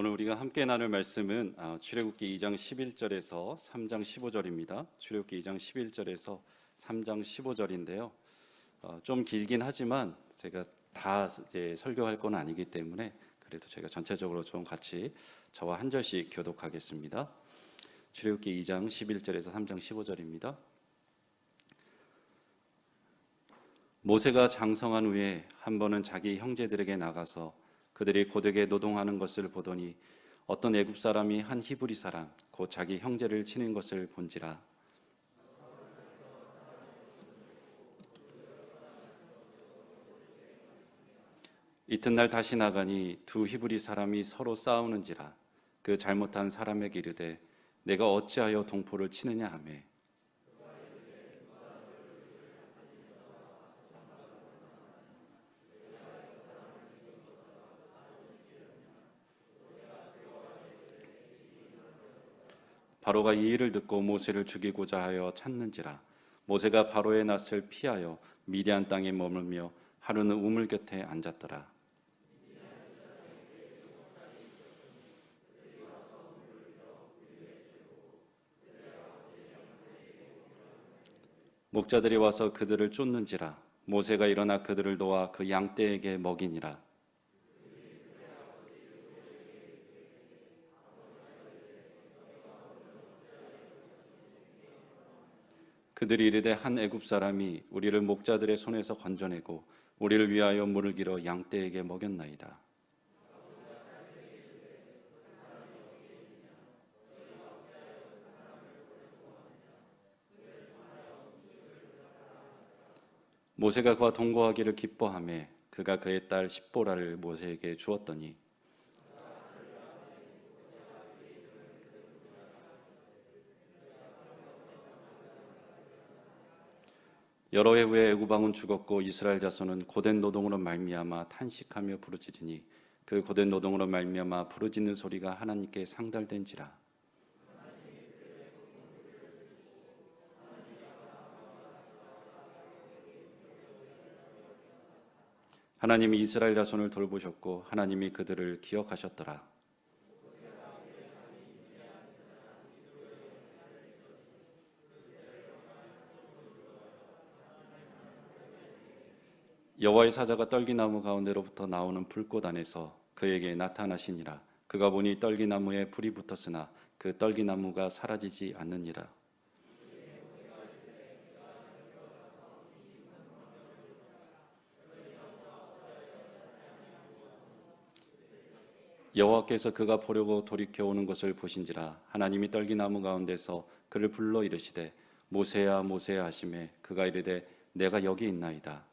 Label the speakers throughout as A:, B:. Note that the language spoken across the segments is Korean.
A: 오늘 우리가 함께 나눌 말씀은 출애굽기 2장 11절에서 3장 15절입니다. 출애굽기 2장 11절에서 3장 15절인데요. 좀 길긴 하지만 제가 다 이제 설교할 건 아니기 때문에 그래도 제가 전체적으로 좀 같이 저와 한 절씩 교독하겠습니다. 출애굽기 2장 11절에서 3장 15절입니다. 모세가 장성한 후에 한 번은 자기 형제들에게 나가서 그들이 고되게 노동하는 것을 보더니 어떤 애굽 사람이 한 히브리 사람 곧 자기 형제를 치는 것을 본지라. 이튿날 다시 나가니 두 히브리 사람이 서로 싸우는지라. 그 잘못한 사람에게 이르되 내가 어찌하여 동포를 치느냐 하며 바로가 이 일을 듣고 모세를 죽이고자 하여 찾는지라. 모세가 바로의 낯을 피하여 미디안 땅에 머물며 하루는 우물 곁에 앉았더라. 목자들이 와서 그들을 쫓는지라. 모세가 일어나 그들을 도와 그 양떼에게 먹이니라. 그들이 이르되 한 애굽 사람이 우리를 목자들의 손에서 건져내고 우리를 위하여 물을 길어 양떼에게 먹였나이다. 모세가 그와 동거하기를 기뻐하며 그가 그의 딸 십보라를 모세에게 주었더니 여러 해 후에 애굽 왕은 죽었고 이스라엘 자손은 고된 노동으로 말미암아 탄식하며 부르짖으니 그 고된 노동으로 말미암아 부르짖는 소리가 하나님께 상달된지라. 하나님이 이스라엘 자손을 돌보셨고 하나님이 그들을 기억하셨더라. 여호와의 사자가 떨기나무 가운데로부터 나오는 불꽃 안에서 그에게 나타나시니라. 그가 보니 떨기나무에 불이 붙었으나 그 떨기나무가 사라지지 않느니라. 여호와께서 그가 보려고 돌이켜 오는 것을 보신지라. 하나님이 떨기나무 가운데서 그를 불러 이르시되 모세야 모세야 하시매 그가 이르되 내가 여기 있나이다.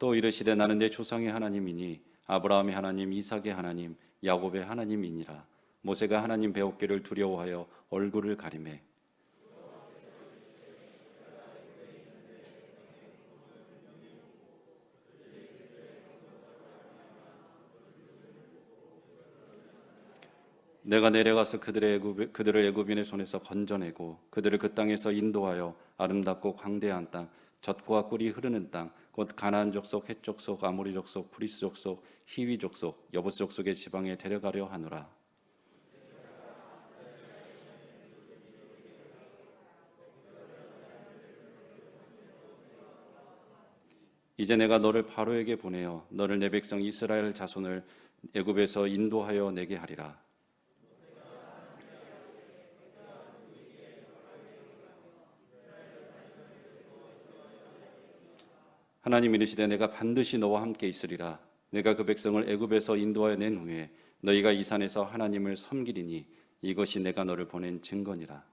A: 또 이르시되 나는 내 조상의 하나님이니 아브라함의 하나님 이삭의 하나님 야곱의 하나님이니라. 모세가 하나님 배웠기를 두려워하여 얼굴을 가리매 내가 내려가서 그들을 애굽인의 손에서 건져내고 그들을 그 땅에서 인도하여 아름답고 광대한 땅 젖과 꿀이 흐르는 땅 곧 가나안 족속, 헷 족속, 아모리 족속, 브리스 족속, 히위 족속, 여부스 족속의 지방에 데려가려 하노라. 이제 내가 너를 바로에게 보내어 너를 내 백성 이스라엘 자손을 애굽에서 인도하여 내게 하리라. 하나님 이르시되 내가 반드시 너와 함께 있으리라. 내가 그 백성을 애굽에서 인도하여 낸 후에 너희가 이 산에서 하나님을 섬기리니 이것이 내가 너를 보낸 증거니라.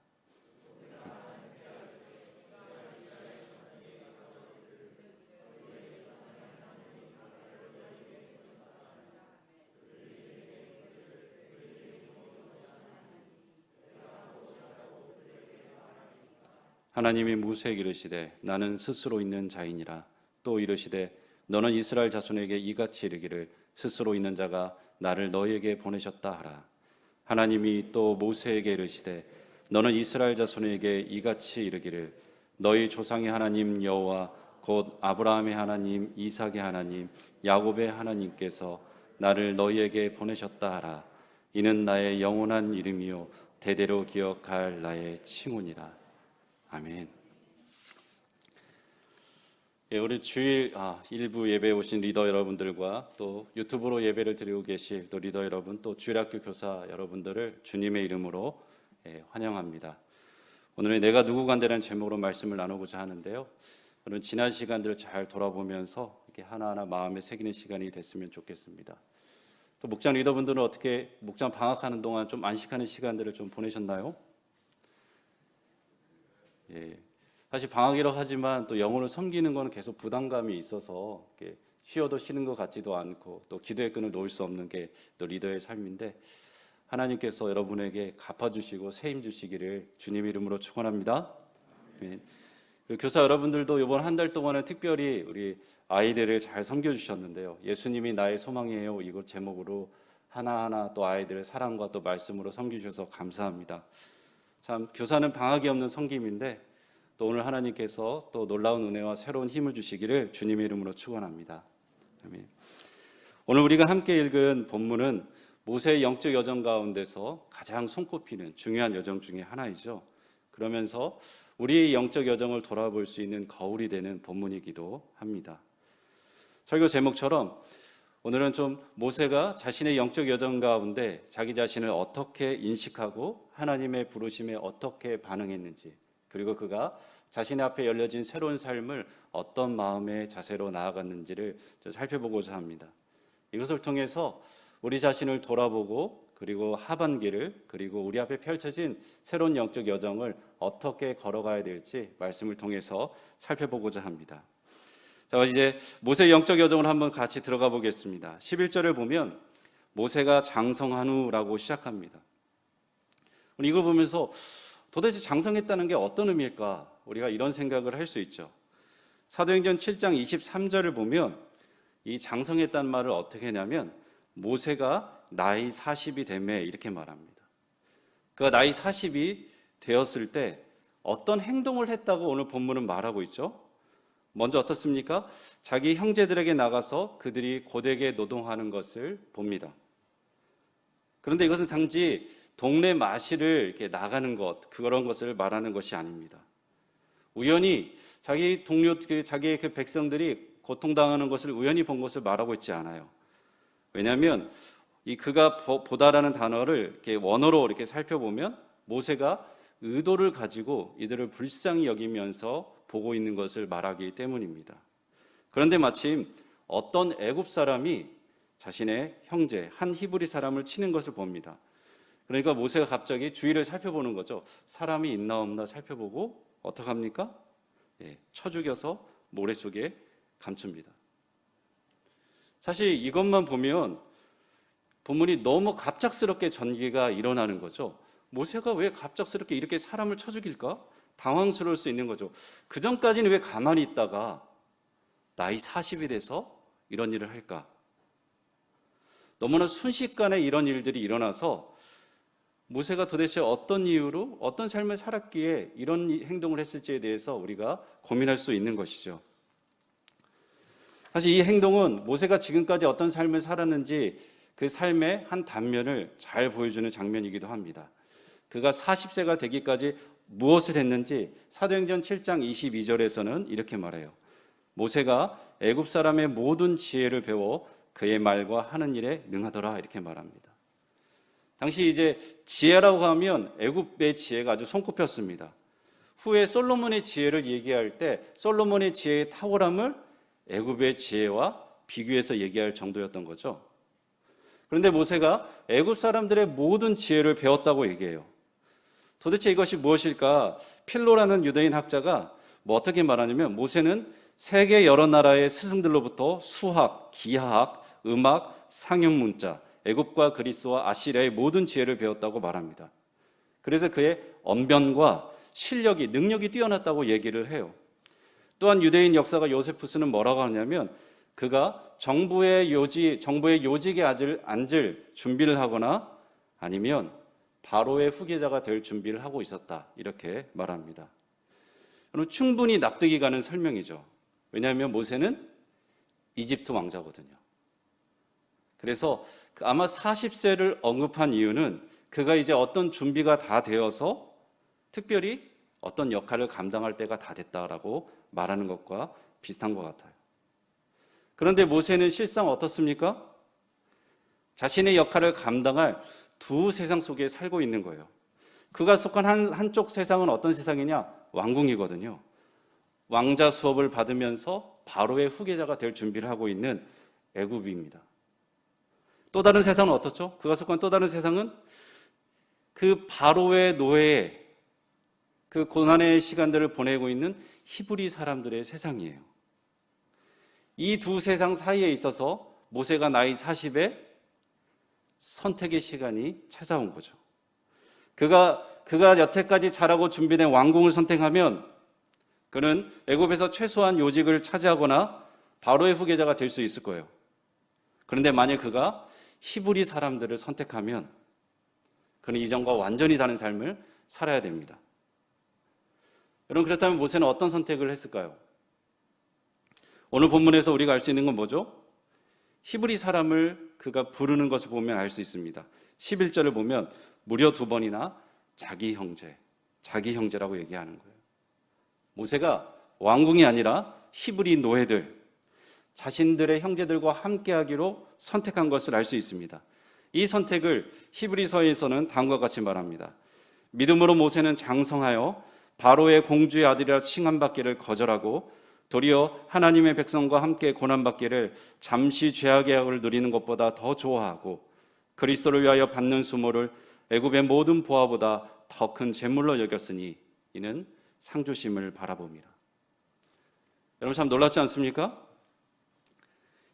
A: 하나님이 모세에게 이르시되 나는 스스로 있는 자이니라. 또 이르시되 너는 이스라엘 자손에게 이같이 이르기를 스스로 있는 자가 나를 너희에게 보내셨다 하라. 하나님이 또 모세에게 이르시되 너는 이스라엘 자손에게 이같이 이르기를 너희 조상의 하나님 여호와 곧 아브라함의 하나님, 이삭의 하나님, 야곱의 하나님께서 나를 너희에게 보내셨다 하라. 이는 나의 영원한 이름이요 대대로 기억할 나의 칭호니라. 아멘. 예, 우리 주일 일부 예배에 오신 리더 여러분들과 또 유튜브로 예배를 드리고 계실 또 리더 여러분, 또 주일학교 교사 여러분들을 주님의 이름으로 환영합니다. 오늘은 내가 누구간다라는 제목으로 말씀을 나누고자 하는데요. 오늘 지난 시간들을 잘 돌아보면서 이렇게 하나하나 마음에 새기는 시간이 됐으면 좋겠습니다. 또 목장 리더분들은 어떻게 목장 방학하는 동안 좀 안식하는 시간들을 좀 보내셨나요? 예. 사실 방학이라고 하지만 또 영혼을 섬기는 거는 계속 부담감이 있어서 쉬어도 쉬는 것 같지도 않고 또 기도의 끈을 놓을 수 없는 게 또 리더의 삶인데, 하나님께서 여러분에게 갚아주시고 세임 주시기를 주님 이름으로 축원합니다. 교사 여러분들도 이번 한 달 동안은 특별히 우리 아이들을 잘 섬겨주셨는데요. 예수님이 나의 소망이에요, 이거 제목으로 하나하나 또 아이들의 사랑과 또 말씀으로 섬겨주셔서 감사합니다. 참 교사는 방학이 없는 섬김인데 또 오늘 하나님께서 또 놀라운 은혜와 새로운 힘을 주시기를 주님의 이름으로 축원합니다. 아멘. 오늘 우리가 함께 읽은 본문은 모세의 영적 여정 가운데서 가장 손꼽히는 중요한 여정 중에 하나이죠. 그러면서 우리의 영적 여정을 돌아볼 수 있는 거울이 되는 본문이기도 합니다. 설교 제목처럼 오늘은 좀 모세가 자신의 영적 여정 가운데 자기 자신을 어떻게 인식하고 하나님의 부르심에 어떻게 반응했는지, 그리고 그가 자신 앞에 열려진 새로운 삶을 어떤 마음의 자세로 나아갔는지를 살펴보고자 합니다. 이것을 통해서 우리 자신을 돌아보고 그리고 하반기를, 그리고 우리 앞에 펼쳐진 새로운 영적 여정을 어떻게 걸어가야 될지 말씀을 통해서 살펴보고자 합니다. 자, 이제 모세의 영적 여정을 한번 같이 들어가 보겠습니다. 11절을 보면 모세가 장성한 후라고 시작합니다. 이걸 보면서 도대체 장성했다는 게 어떤 의미일까? 우리가 이런 생각을 할 수 있죠. 사도행전 7장 23절을 보면 이 장성했다는 말을 어떻게 하냐면 모세가 나이 40이 되매 이렇게 말합니다. 그가 나이 40이 되었을 때 어떤 행동을 했다고 오늘 본문은 말하고 있죠. 먼저 어떻습니까? 자기 형제들에게 나가서 그들이 고되게 노동하는 것을 봅니다. 그런데 이것은 단지 동네 마실을 이렇게 나가는 것, 그런 것을 말하는 것이 아닙니다. 우연히 자기 동료, 자기의 그 백성들이 고통당하는 것을 우연히 본 것을 말하고 있지 않아요. 왜냐하면 이 그가 보다라는 단어를 이렇게 원어로 이렇게 살펴보면 모세가 의도를 가지고 이들을 불쌍히 여기면서 보고 있는 것을 말하기 때문입니다. 그런데 마침 어떤 애굽 사람이 자신의 형제 한 히브리 사람을 치는 것을 봅니다. 그러니까 모세가 갑자기 주위를 살펴보는 거죠. 사람이 있나 없나 살펴보고 어떻게 합니까? 쳐 죽여서 모래 속에 감춥니다. 사실 이것만 보면 본문이 너무 갑작스럽게 전개가 일어나는 거죠. 모세가 왜 갑작스럽게 이렇게 사람을 쳐 죽일까? 당황스러울 수 있는 거죠. 그 전까지는 왜 가만히 있다가 나이 40이 돼서 이런 일을 할까? 너무나 순식간에 이런 일들이 일어나서 모세가 도대체 어떤 이유로 어떤 삶을 살았기에 이런 행동을 했을지에 대해서 우리가 고민할 수 있는 것이죠. 사실 이 행동은 모세가 지금까지 어떤 삶을 살았는지 그 삶의 한 단면을 잘 보여주는 장면이기도 합니다. 그가 40세가 되기까지 무엇을 했는지 사도행전 7장 22절에서는 이렇게 말해요. 모세가 애굽 사람의 모든 지혜를 배워 그의 말과 하는 일에 능하더라, 이렇게 말합니다. 당시 이제 지혜라고 하면 애굽의 지혜가 아주 손꼽혔습니다. 후에 솔로몬의 지혜를 얘기할 때 솔로몬의 지혜의 탁월함을 애굽의 지혜와 비교해서 얘기할 정도였던 거죠. 그런데 모세가 애굽 사람들의 모든 지혜를 배웠다고 얘기해요. 도대체 이것이 무엇일까? 필로라는 유대인 학자가 어떻게 말하냐면 모세는 세계 여러 나라의 스승들로부터 수학, 기하학, 음악, 상형문자, 애굽과 그리스와 아시리아의 모든 지혜를 배웠다고 말합니다. 그래서 그의 언변과 실력이, 능력이 뛰어났다고 얘기를 해요. 또한 유대인 역사가 요세푸스는 뭐라고 하냐면 그가 정부의 요직에 앉을 준비를 하거나 아니면 바로의 후계자가 될 준비를 하고 있었다, 이렇게 말합니다. 여러분, 충분히 납득이 가는 설명이죠. 왜냐하면 모세는 이집트 왕자거든요. 그래서 아마 40세를 언급한 이유는 그가 이제 어떤 준비가 다 되어서 특별히 어떤 역할을 감당할 때가 다 됐다라고 말하는 것과 비슷한 것 같아요. 그런데 모세는 실상 어떻습니까? 자신의 역할을 감당할 두 세상 속에 살고 있는 거예요. 그가 속한 한쪽 세상은 어떤 세상이냐? 왕궁이거든요. 왕자 수업을 받으면서 바로의 후계자가 될 준비를 하고 있는 애굽입니다. 또 다른 세상은 어떻죠? 그가 속한 또 다른 세상은 그 바로의 노예의 그 고난의 시간들을 보내고 있는 히브리 사람들의 세상이에요. 이 두 세상 사이에 있어서 모세가 나이 40에 선택의 시간이 찾아온 거죠. 그가 여태까지 자라고 준비된 왕궁을 선택하면 그는 애굽에서 최소한 요직을 차지하거나 바로의 후계자가 될 수 있을 거예요. 그런데 만약 그가 히브리 사람들을 선택하면 그는 이전과 완전히 다른 삶을 살아야 됩니다. 여러분, 그렇다면 모세는 어떤 선택을 했을까요? 오늘 본문에서 우리가 알 수 있는 건 뭐죠? 히브리 사람을 그가 부르는 것을 보면 알 수 있습니다. 11절을 보면 무려 2번이나 자기 형제라고 얘기하는 거예요. 모세가 왕궁이 아니라 히브리 노예들, 자신들의 형제들과 함께하기로 선택한 것을 알 수 있습니다. 이 선택을 히브리서에서는 다음과 같이 말합니다. 믿음으로 모세는 장성하여 바로의 공주의 아들이라 칭함받기를 거절하고 도리어 하나님의 백성과 함께 고난받기를 잠시 죄악의 약을 누리는 것보다 더 좋아하고 그리스도를 위하여 받는 수모를 애굽의 모든 보화보다 더 큰 재물로 여겼으니 이는 상주심을 바라봅니다. 여러분, 참 놀랍지 않습니까?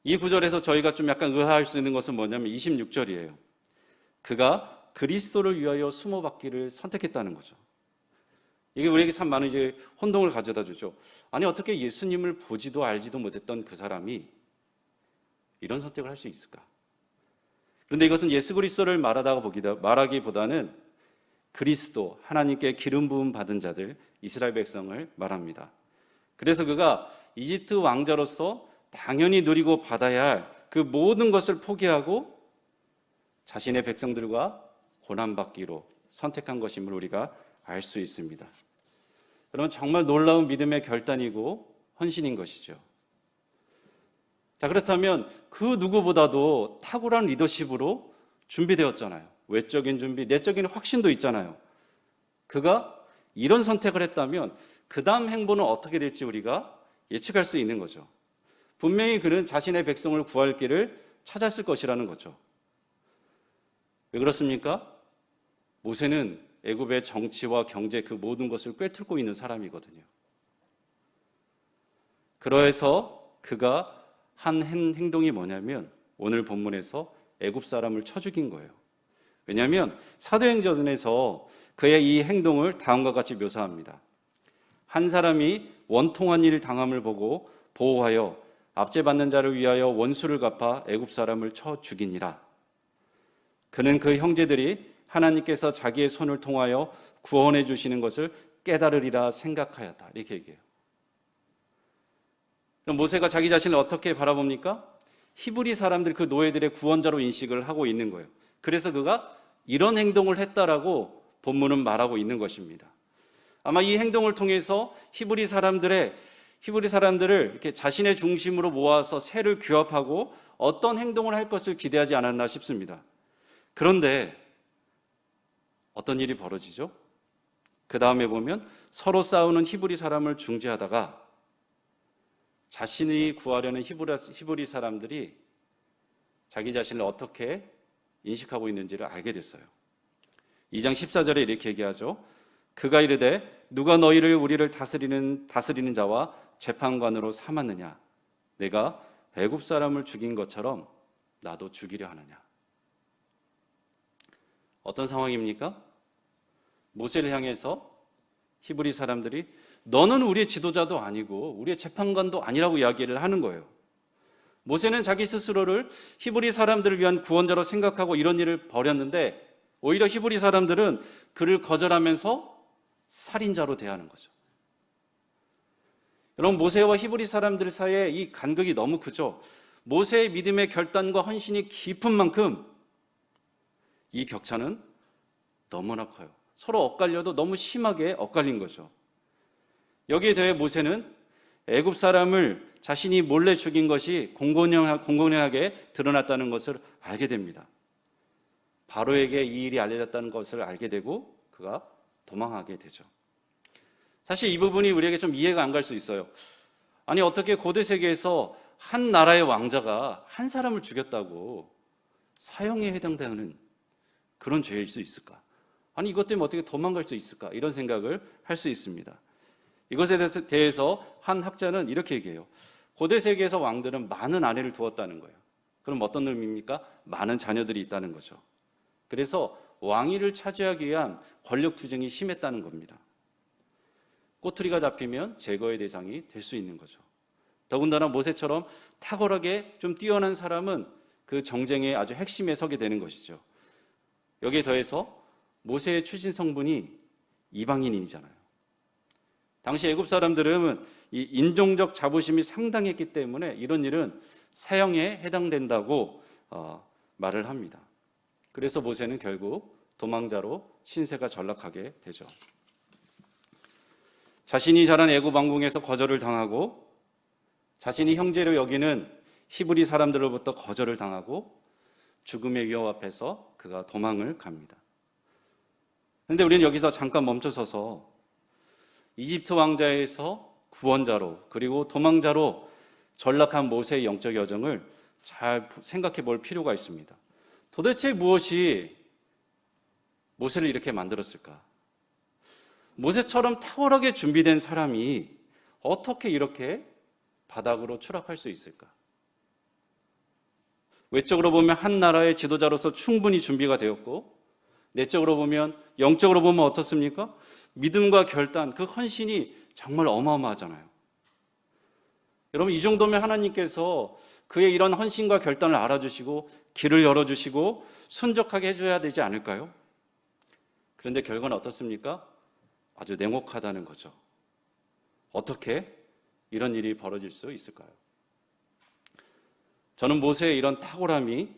A: 이 구절에서 저희가 좀 약간 의아할 수 있는 것은 뭐냐면 26절이에요. 그가 그리스도를 위하여 수모받기를 선택했다는 거죠. 이게 우리에게 참 많은 이제 혼동을 가져다 주죠. 아니, 어떻게 예수님을 보지도 알지도 못했던 그 사람이 이런 선택을 할 수 있을까? 그런데 이것은 예수 그리스도를 말하기보다는 그리스도, 하나님께 기름 부음 받은 자들, 이스라엘 백성을 말합니다. 그래서 그가 이집트 왕자로서 당연히 누리고 받아야 할 그 모든 것을 포기하고 자신의 백성들과 고난받기로 선택한 것임을 우리가 알 수 있습니다. 여러분, 정말 놀라운 믿음의 결단이고 헌신인 것이죠. 자, 그렇다면 그 누구보다도 탁월한 리더십으로 준비되었잖아요. 외적인 준비, 내적인 확신도 있잖아요. 그가 이런 선택을 했다면 그 다음 행보는 어떻게 될지 우리가 예측할 수 있는 거죠. 분명히 그는 자신의 백성을 구할 길을 찾았을 것이라는 거죠. 왜 그렇습니까? 모세는 애굽의 정치와 경제 그 모든 것을 꿰뚫고 있는 사람이거든요. 그래서 그가 한 행동이 뭐냐면 오늘 본문에서 애굽 사람을 쳐 죽인 거예요. 왜냐하면 사도행전에서 그의 이 행동을 다음과 같이 묘사합니다. 한 사람이 원통한 일 당함을 보고 보호하여 압제받는 자를 위하여 원수를 갚아 애굽 사람을 쳐 죽이니라. 그는 그 형제들이 하나님께서 자기의 손을 통하여 구원해 주시는 것을 깨달으리라 생각하였다. 이렇게 얘기해요. 그럼 모세가 자기 자신을 어떻게 바라봅니까? 히브리 사람들, 그 노예들의 구원자로 인식을 하고 있는 거예요. 그래서 그가 이런 행동을 했다라고 본문은 말하고 있는 것입니다. 아마 이 행동을 통해서 히브리 사람들을 이렇게 자신의 중심으로 모아서 세를 규합하고 어떤 행동을 할 것을 기대하지 않았나 싶습니다. 그런데 어떤 일이 벌어지죠? 그 다음에 보면 서로 싸우는 히브리 사람을 중재하다가 자신이 구하려는 히브리 사람들이 자기 자신을 어떻게 인식하고 있는지를 알게 됐어요. 2장 14절에 이렇게 얘기하죠. 그가 이르되 누가 너희를 우리를 다스리는 자와 재판관으로 삼았느냐? 내가 애굽 사람을 죽인 것처럼 나도 죽이려 하느냐? 어떤 상황입니까? 모세를 향해서 히브리 사람들이 너는 우리의 지도자도 아니고 우리의 재판관도 아니라고 이야기를 하는 거예요. 모세는 자기 스스로를 히브리 사람들을 위한 구원자로 생각하고 이런 일을 벌였는데 오히려 히브리 사람들은 그를 거절하면서 살인자로 대하는 거죠. 여러분, 모세와 히브리 사람들 사이에 이 간극이 너무 크죠. 모세의 믿음의 결단과 헌신이 깊은 만큼 이 격차는 너무나 커요. 서로 엇갈려도 너무 심하게 엇갈린 거죠. 여기에 더해 모세는 애굽 사람을 자신이 몰래 죽인 것이 공공연하게 드러났다는 것을 알게 됩니다. 바로에게 이 일이 알려졌다는 것을 알게 되고 그가 도망하게 되죠. 사실 이 부분이 우리에게 좀 이해가 안 갈 수 있어요. 아니, 어떻게 고대 세계에서 한 나라의 왕자가 한 사람을 죽였다고 사형에 해당되는 그런 죄일 수 있을까? 아니, 이것 때문에 어떻게 도망갈 수 있을까? 이런 생각을 할 수 있습니다. 이것에 대해서 한 학자는 이렇게 얘기해요. 고대 세계에서 왕들은 많은 아내를 두었다는 거예요. 그럼 어떤 의미입니까? 많은 자녀들이 있다는 거죠. 그래서 왕위를 차지하기 위한 권력 투쟁이 심했다는 겁니다. 꼬투리가 잡히면 제거의 대상이 될 수 있는 거죠. 더군다나 모세처럼 탁월하게 좀 뛰어난 사람은 그 정쟁의 아주 핵심에 서게 되는 것이죠. 여기에 더해서 모세의 출신 성분이 이방인이잖아요. 당시 애굽 사람들은 이 인종적 자부심이 상당했기 때문에 이런 일은 사형에 해당된다고 말을 합니다. 그래서 모세는 결국 도망자로 신세가 전락하게 되죠. 자신이 자란 애굽 왕궁에서 거절을 당하고 자신이 형제로 여기는 히브리 사람들로부터 거절을 당하고 죽음의 위협 앞에서 그가 도망을 갑니다. 그런데 우리는 여기서 잠깐 멈춰서서 이집트 왕자에서 구원자로 그리고 도망자로 전락한 모세의 영적 여정을 잘 생각해 볼 필요가 있습니다. 도대체 무엇이 모세를 이렇게 만들었을까? 모세처럼 탁월하게 준비된 사람이 어떻게 이렇게 바닥으로 추락할 수 있을까? 외적으로 보면 한 나라의 지도자로서 충분히 준비가 되었고, 내적으로 보면, 영적으로 보면 어떻습니까? 믿음과 결단, 그 헌신이 정말 어마어마하잖아요. 여러분, 이 정도면 하나님께서 그의 이런 헌신과 결단을 알아주시고 길을 열어주시고 순적하게 해줘야 되지 않을까요? 그런데 결과는 어떻습니까? 아주 냉혹하다는 거죠. 어떻게 이런 일이 벌어질 수 있을까요? 저는 모세의 이런 탁월함이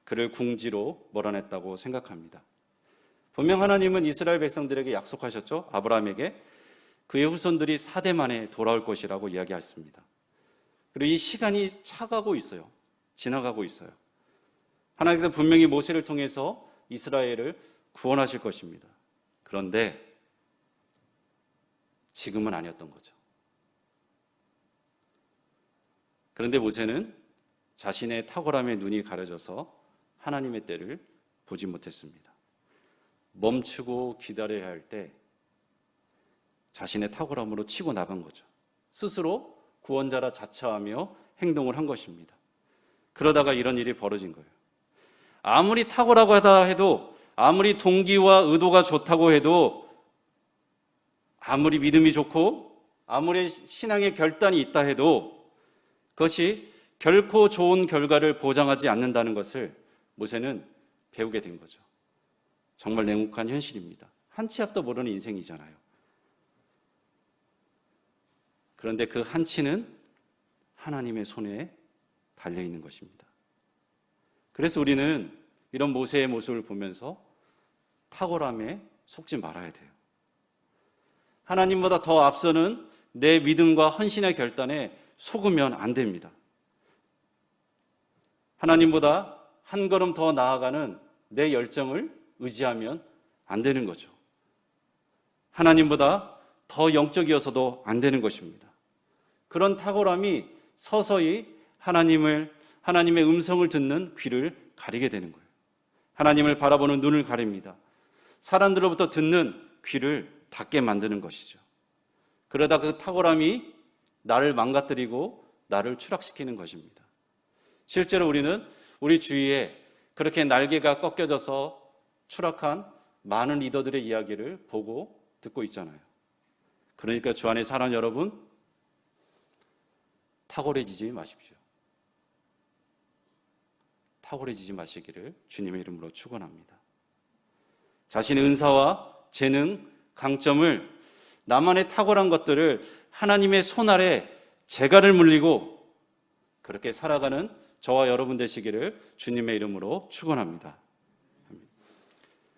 A: 그를 궁지로 몰아냈다고 생각합니다. 분명 하나님은 이스라엘 백성들에게 약속하셨죠. 아브라함에게 그의 후손들이 4대 만에 돌아올 것이라고 이야기했습니다. 그리고 이 시간이 차가고 있어요. 지나가고 있어요. 하나님께서 분명히 모세를 통해서 이스라엘을 구원하실 것입니다. 그런데 지금은 아니었던 거죠. 그런데 모세는 자신의 탁월함에 눈이 가려져서 하나님의 때를 보지 못했습니다. 멈추고 기다려야 할 때 자신의 탁월함으로 치고 나간 거죠. 스스로 구원자라 자처하며 행동을 한 것입니다. 그러다가 이런 일이 벌어진 거예요. 아무리 탁월하고 하다 해도, 아무리 동기와 의도가 좋다고 해도, 아무리 믿음이 좋고 아무리 신앙의 결단이 있다 해도 그것이 결코 좋은 결과를 보장하지 않는다는 것을 모세는 배우게 된 거죠. 정말 냉혹한 현실입니다. 한 치 앞도 모르는 인생이잖아요. 그런데 그 한 치는 하나님의 손에 달려있는 것입니다. 그래서 우리는 이런 모세의 모습을 보면서 탁월함에 속지 말아야 돼요. 하나님보다 더 앞서는 내 믿음과 헌신의 결단에 속으면 안 됩니다. 하나님보다 한 걸음 더 나아가는 내 열정을 의지하면 안 되는 거죠. 하나님보다 더 영적이어서도 안 되는 것입니다. 그런 탁월함이 서서히 하나님의 음성을 듣는 귀를 가리게 되는 거예요. 하나님을 바라보는 눈을 가립니다. 사람들로부터 듣는 귀를 닫게 만드는 것이죠. 그러다 그 탁월함이 나를 망가뜨리고 나를 추락시키는 것입니다. 실제로 우리는 우리 주위에 그렇게 날개가 꺾여져서 추락한 많은 리더들의 이야기를 보고 듣고 있잖아요. 그러니까 주 안에 사는 여러분, 탁월해지지 마십시오. 탁월해지지 마시기를 주님의 이름으로 축원합니다. 자신의 은사와 재능, 강점을 나만의 탁월한 것들을 하나님의 손 아래 재갈을 물리고 그렇게 살아가는 저와 여러분 되시기를 주님의 이름으로 축원합니다.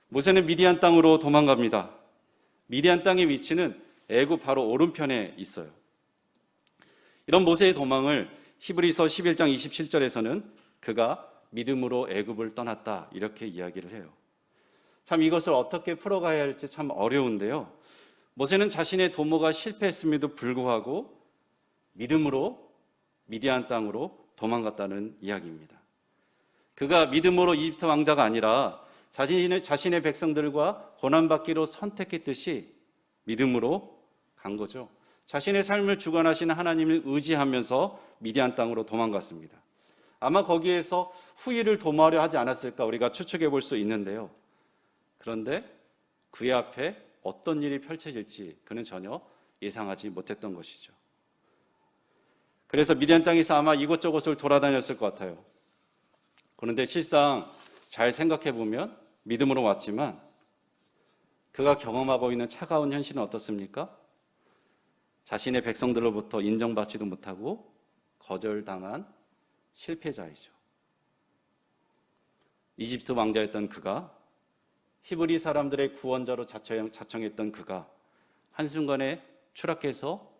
A: 모세는 미디안 땅으로 도망갑니다. 미디안 땅의 위치는 애굽 바로 오른편에 있어요. 이런 모세의 도망을 히브리서 11장 27절에서는 그가 믿음으로 애굽을 떠났다 이렇게 이야기를 해요. 참 이것을 어떻게 풀어가야 할지 참 어려운데요. 모세는 자신의 도모가 실패했음에도 불구하고 믿음으로 미디안 땅으로 도망갔다는 이야기입니다. 그가 믿음으로 이집트 왕자가 아니라 자신의 백성들과 고난받기로 선택했듯이 믿음으로 간 거죠. 자신의 삶을 주관하시는 하나님을 의지하면서 미디안 땅으로 도망갔습니다. 아마 거기에서 후일을 도모하려 하지 않았을까 우리가 추측해 볼 수 있는데요. 그런데 그의 앞에 어떤 일이 펼쳐질지 그는 전혀 예상하지 못했던 것이죠. 그래서 미디안 땅에서 아마 이곳저곳을 돌아다녔을 것 같아요. 그런데 실상 잘 생각해 보면 믿음으로 왔지만 그가 경험하고 있는 차가운 현실은 어떻습니까? 자신의 백성들로부터 인정받지도 못하고 거절당한 실패자이죠. 이집트 왕자였던 그가 히브리 사람들의 구원자로 자청했던 그가 한순간에 추락해서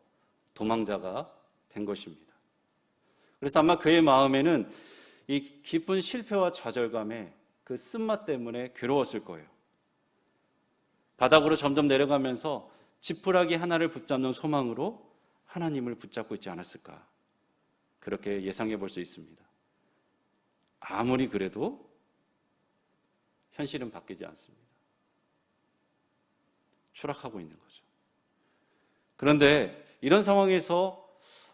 A: 도망자가 된 것입니다. 그래서 아마 그의 마음에는 이 깊은 실패와 좌절감에 그 쓴맛 때문에 괴로웠을 거예요. 바닥으로 점점 내려가면서 지푸라기 하나를 붙잡는 소망으로 하나님을 붙잡고 있지 않았을까 그렇게 예상해 볼 수 있습니다. 아무리 그래도 현실은 바뀌지 않습니다. 추락하고 있는 거죠. 그런데 이런 상황에서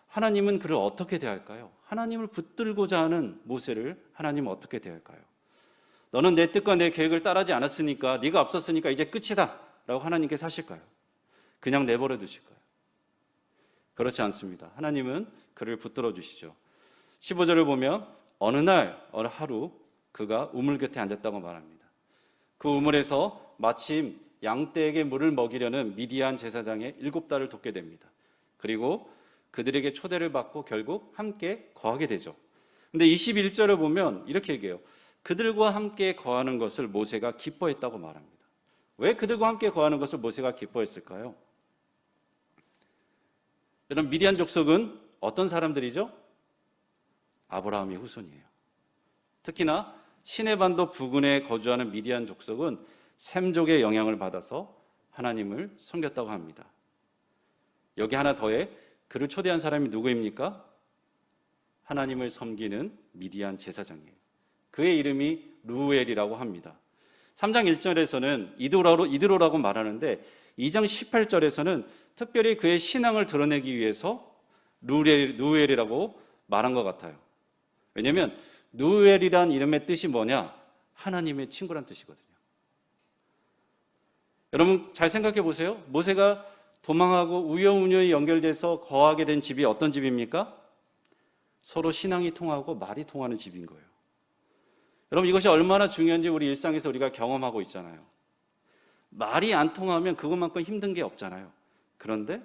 A: 하나님은 그를 어떻게 대할까요? 하나님을 붙들고자 하는 모세를 하나님은 어떻게 대할까요? 너는 내 뜻과 내 계획을 따르지 않았으니까 네가 없었으니까 이제 끝이다 라고 하나님께서 하실까요? 그냥 내버려 두실까요? 그렇지 않습니다. 하나님은 그를 붙들어 주시죠. 15절을 보면 어느 하루 그가 우물 곁에 앉았다고 말합니다. 그 우물에서 마침 양떼에게 물을 먹이려는 미디안 제사장의 7달을 돕게 됩니다. 그리고 그들에게 초대를 받고 결국 함께 거하게 되죠. 근데 21절을 보면 이렇게 얘기해요. 그들과 함께 거하는 것을 모세가 기뻐했다고 말합니다. 왜 그들과 함께 거하는 것을 모세가 기뻐했을까요? 여러분, 미디안 족속은 어떤 사람들이죠? 아브라함의 후손이에요. 특히나 시내반도 부근에 거주하는 미디안 족속은 셈족의 영향을 받아서 하나님을 섬겼다고 합니다. 여기 하나 더해 그를 초대한 사람이 누구입니까? 하나님을 섬기는 미디안 제사장이에요. 그의 이름이 루엘이라고 합니다. 3장 1절에서는 이드로라고 말하는데 2장 18절에서는 특별히 그의 신앙을 드러내기 위해서 루엘이라고 말한 것 같아요. 왜냐하면 루엘이란 이름의 뜻이 뭐냐? 하나님의 친구란 뜻이거든요. 여러분 잘 생각해 보세요. 모세가 도망하고 우여우여히 연결돼서 거하게 된 집이 어떤 집입니까? 서로 신앙이 통하고 말이 통하는 집인 거예요. 여러분 이것이 얼마나 중요한지 우리 일상에서 우리가 경험하고 있잖아요. 말이 안 통하면 그것만큼 힘든 게 없잖아요. 그런데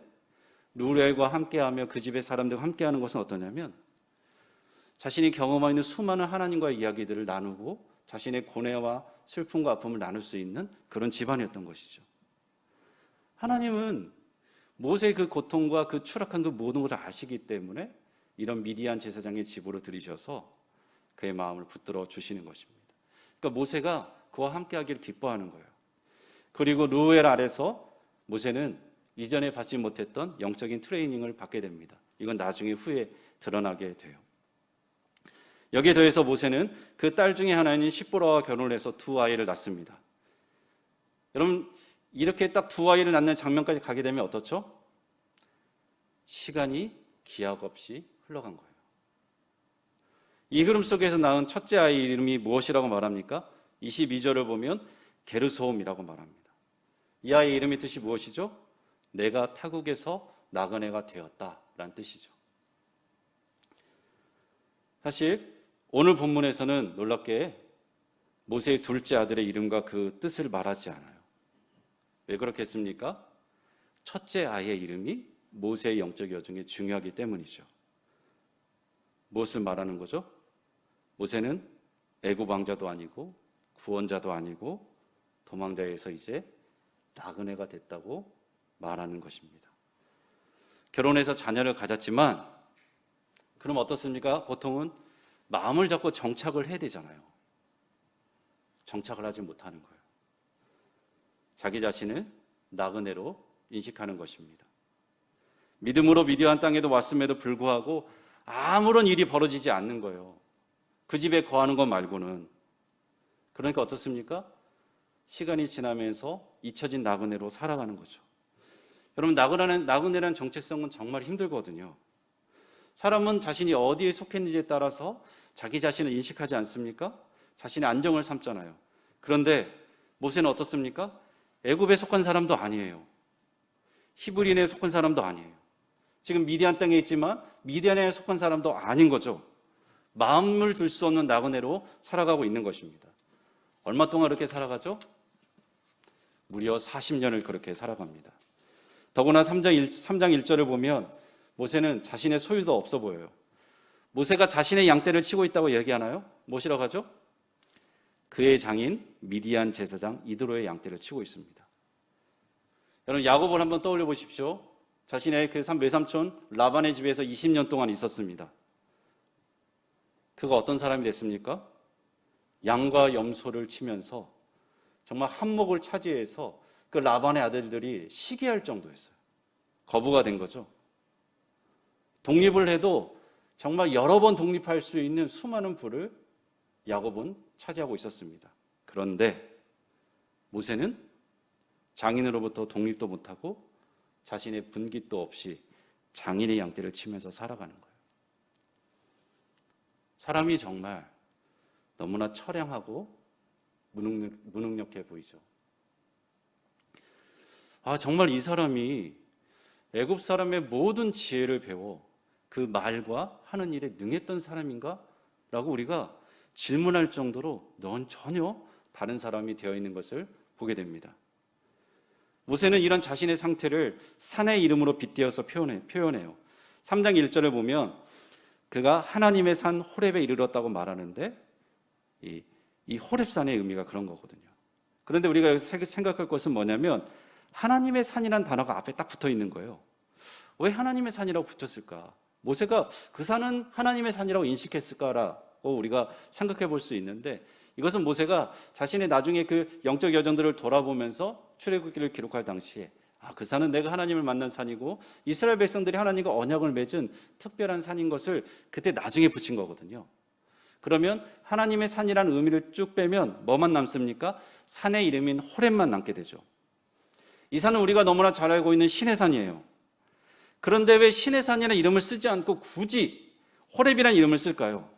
A: 루엘과 함께하며 그 집의 사람들과 함께하는 것은 어떠냐면 자신이 경험하고 있는 수많은 하나님과의 이야기들을 나누고 자신의 고뇌와 슬픔과 아픔을 나눌 수 있는 그런 집안이었던 것이죠. 하나님은 모세의 그 고통과 그 추락한 그 모든 것을 아시기 때문에 이런 미디안 제사장의 집으로 들이셔서 그의 마음을 붙들어 주시는 것입니다. 그러니까 모세가 그와 함께하기를 기뻐하는 거예요. 그리고 루엘 아래서 모세는 이전에 받지 못했던 영적인 트레이닝을 받게 됩니다. 이건 나중에 후에 드러나게 돼요. 여기에 더해서 모세는 그 딸 중에 하나인 시보라와 결혼을 해서 두 아이를 낳습니다. 여러분 이렇게 딱 두 아이를 낳는 장면까지 가게 되면 어떻죠? 시간이 기약 없이 흘러간 거예요. 이 흐름 속에서 낳은 첫째 아이 이름이 무엇이라고 말합니까? 22절을 보면 게르솜이라고 말합니다. 이 아이의 이름의 뜻이 무엇이죠? 내가 타국에서 나그네가 되었다라는 뜻이죠. 사실 오늘 본문에서는 놀랍게 모세의 둘째 아들의 이름과 그 뜻을 말하지 않아요. 왜 그렇겠습니까? 첫째 아이의 이름이 모세의 영적 여정에 중요하기 때문이죠. 무엇을 말하는 거죠? 모세는 애굽 왕자도 아니고 구원자도 아니고 도망자에서 이제 나그네가 됐다고 말하는 것입니다. 결혼해서 자녀를 가졌지만 그럼 어떻습니까? 보통은 마음을 잡고 정착을 해야 되잖아요. 정착을 하지 못하는 거예요. 자기 자신을 나그네로 인식하는 것입니다. 믿음으로 미디안 땅에도 왔음에도 불구하고 아무런 일이 벌어지지 않는 거예요. 그 집에 거하는 것 말고는. 그러니까 어떻습니까? 시간이 지나면서 잊혀진 나그네로 살아가는 거죠. 여러분, 나그네라는 정체성은 정말 힘들거든요. 사람은 자신이 어디에 속했는지에 따라서 자기 자신을 인식하지 않습니까? 자신의 안정을 삼잖아요. 그런데 모세는 어떻습니까? 애굽에 속한 사람도 아니에요. 히브리인에 속한 사람도 아니에요. 지금 미디안 땅에 있지만 미디안에 속한 사람도 아닌 거죠. 마음을 둘 수 없는 나그네로 살아가고 있는 것입니다. 얼마 동안 그렇게 살아가죠? 무려 40년을 그렇게 살아갑니다. 더구나 3장 1절을 보면 모세는 자신의 소유도 없어 보여요. 모세가 자신의 양떼를 치고 있다고 얘기하나요? 무엇이라고 하죠? 그의 장인 미디안 제사장 이드로의 양떼를 치고 있습니다. 여러분, 야곱을 한번 떠올려 보십시오. 자신의 그 외삼촌 라반의 집에서 20년 동안 있었습니다. 그가 어떤 사람이 됐습니까? 양과 염소를 치면서 정말 한몫을 차지해서 그 라반의 아들들이 시기할 정도였어요. 거부가 된 거죠. 독립을 해도 정말 여러 번 독립할 수 있는 수많은 부를 야곱은 차지하고 있었습니다. 그런데 모세는 장인으로부터 독립도 못하고 자신의 분깃도 없이 장인의 양떼를 치면서 살아가는 거예요. 사람이 정말 너무나 처량하고 무능력해 보이죠. 정말 이 사람이 애굽 사람의 모든 지혜를 배워 그 말과 하는 일에 능했던 사람인가? 라고 우리가 질문할 정도로 넌 전혀 다른 사람이 되어 있는 것을 보게 됩니다. 모세는 이런 자신의 상태를 산의 이름으로 빗대어서 표현해요. 3장 1절을 보면 그가 하나님의 산 호렙에 이르렀다고 말하는데 이 호렙산의 의미가 그런 거거든요. 그런데 우리가 여기서 생각할 것은 뭐냐면 하나님의 산이라는 단어가 앞에 딱 붙어 있는 거예요. 왜 하나님의 산이라고 붙였을까? 모세가 그 산은 하나님의 산이라고 인식했을까라고 우리가 생각해 볼 수 있는데 이것은 모세가 자신의 나중에 그 영적 여정들을 돌아보면서 출애굽기를 기록할 당시에 그 산은 내가 하나님을 만난 산이고 이스라엘 백성들이 하나님과 언약을 맺은 특별한 산인 것을 그때 나중에 붙인 거거든요. 그러면 하나님의 산이라는 의미를 쭉 빼면 뭐만 남습니까? 산의 이름인 호렙만 남게 되죠. 이 산은 우리가 너무나 잘 알고 있는 신의 산이에요. 그런데 왜 신의 산이라는 이름을 쓰지 않고 굳이 호렙이라는 이름을 쓸까요?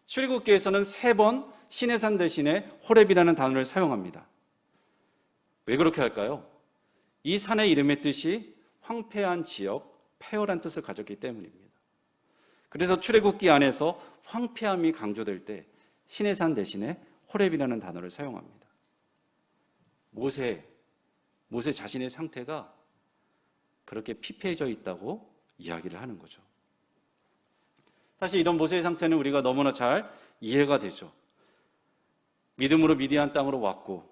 A: 출애굽기에서는 3번 신의 산 대신에 호렙이라는 단어를 사용합니다. 왜 그렇게 할까요? 이 산의 이름의 뜻이 황폐한 지역, 폐허란 뜻을 가졌기 때문입니다. 그래서 출애굽기 안에서 황폐함이 강조될 때 신의 산 대신에 호렙이라는 단어를 사용합니다. 모세 자신의 상태가 그렇게 피폐해져 있다고 이야기를 하는 거죠. 사실 이런 모세의 상태는 우리가 너무나 잘 이해가 되죠. 믿음으로 미디안 땅으로 왔고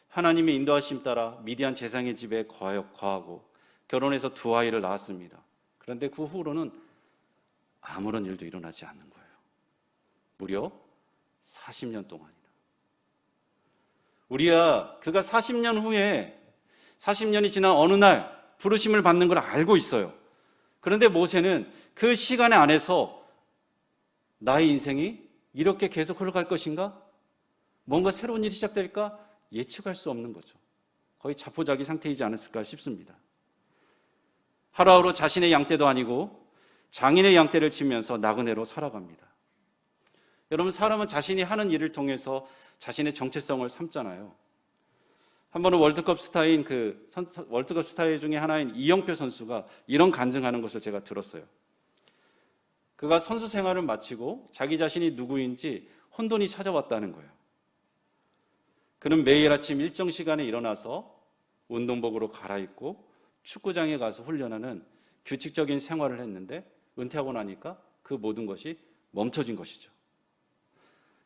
A: 하나님의 인도하심 따라 미디안 제사장의 집에 거하고 결혼해서 2 아이를 낳았습니다. 그런데 그 후로는 아무런 일도 일어나지 않는 거예요. 무려 40년 동안이다. 그가 40년 후에 40년이 지난 어느 날 부르심을 받는 걸 알고 있어요. 그런데 모세는 그 시간 안에서 나의 인생이 이렇게 계속 흘러갈 것인가? 뭔가 새로운 일이 시작될까? 예측할 수 없는 거죠. 거의 자포자기 상태이지 않았을까 싶습니다. 하루하루 자신의 양떼도 아니고 장인의 양떼를 치면서 나그네로 살아갑니다. 여러분, 사람은 자신이 하는 일을 통해서 자신의 정체성을 삼잖아요. 한 번은 월드컵 스타인 월드컵 스타 중에 하나인 이영표 선수가 이런 간증하는 것을 제가 들었어요. 그가 선수 생활을 마치고 자기 자신이 누구인지 혼돈이 찾아왔다는 거예요. 그는 매일 아침 일정 시간에 일어나서 운동복으로 갈아입고 축구장에 가서 훈련하는 규칙적인 생활을 했는데 은퇴하고 나니까 그 모든 것이 멈춰진 것이죠.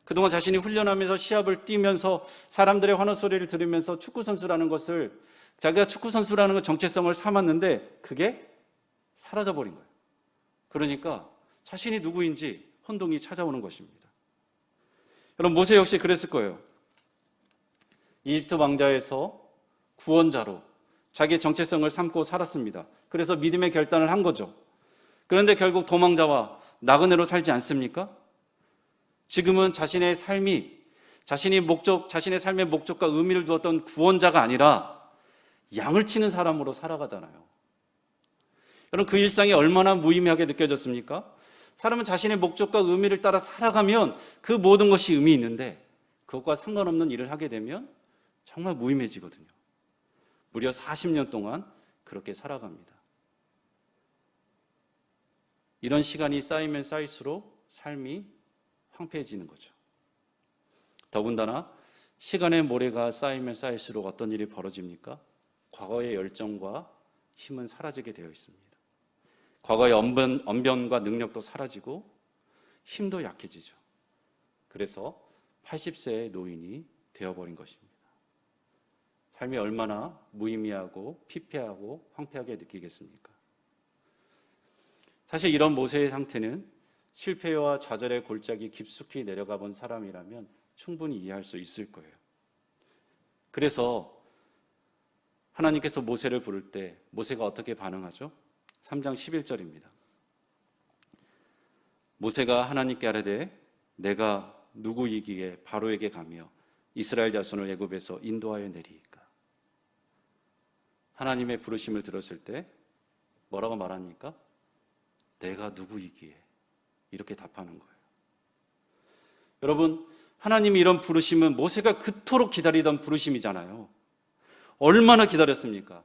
A: 그동안 자신이 훈련하면서 시합을 뛰면서 사람들의 환호 소리를 들으면서 축구선수라는 것을, 자기가 축구선수라는 것 정체성을 삼았는데 그게 사라져버린 거예요. 그러니까 자신이 누구인지 혼동이 찾아오는 것입니다. 여러분, 모세 역시 그랬을 거예요. 이집트 왕자에서 구원자로 자기의 정체성을 삼고 살았습니다. 그래서 믿음의 결단을 한 거죠. 그런데 결국 도망자와 나그네로 살지 않습니까? 지금은 자신의 삶이, 자신의 삶의 목적과 의미를 두었던 구원자가 아니라 양을 치는 사람으로 살아가잖아요. 여러분, 그 일상이 얼마나 무의미하게 느껴졌습니까? 사람은 자신의 목적과 의미를 따라 살아가면 그 모든 것이 의미 있는데 그것과 상관없는 일을 하게 되면 정말 무의미해지거든요. 무려 40년 동안 그렇게 살아갑니다. 이런 시간이 쌓이면 쌓일수록 삶이 황폐해지는 거죠. 더군다나 시간의 모래가 쌓이면 쌓일수록 어떤 일이 벌어집니까? 과거의 열정과 힘은 사라지게 되어 있습니다. 과거의 언변과 능력도 사라지고 힘도 약해지죠. 그래서 80세의 노인이 되어버린 것입니다. 삶이 얼마나 무의미하고 피폐하고 황폐하게 느끼겠습니까? 사실 이런 모세의 상태는 실패와 좌절의 골짜기 깊숙이 내려가 본 사람이라면 충분히 이해할 수 있을 거예요. 그래서 하나님께서 모세를 부를 때 모세가 어떻게 반응하죠? 3장 11절입니다. 모세가 하나님께 아뢰되 내가 누구이기에 바로에게 가며 이스라엘 자손을 애굽에서 인도하여 내리이까. 하나님의 부르심을 들었을 때 뭐라고 말합니까? 내가 누구이기에, 이렇게 답하는 거예요. 여러분, 하나님이 이런 부르심은 모세가 그토록 기다리던 부르심이잖아요. 얼마나 기다렸습니까?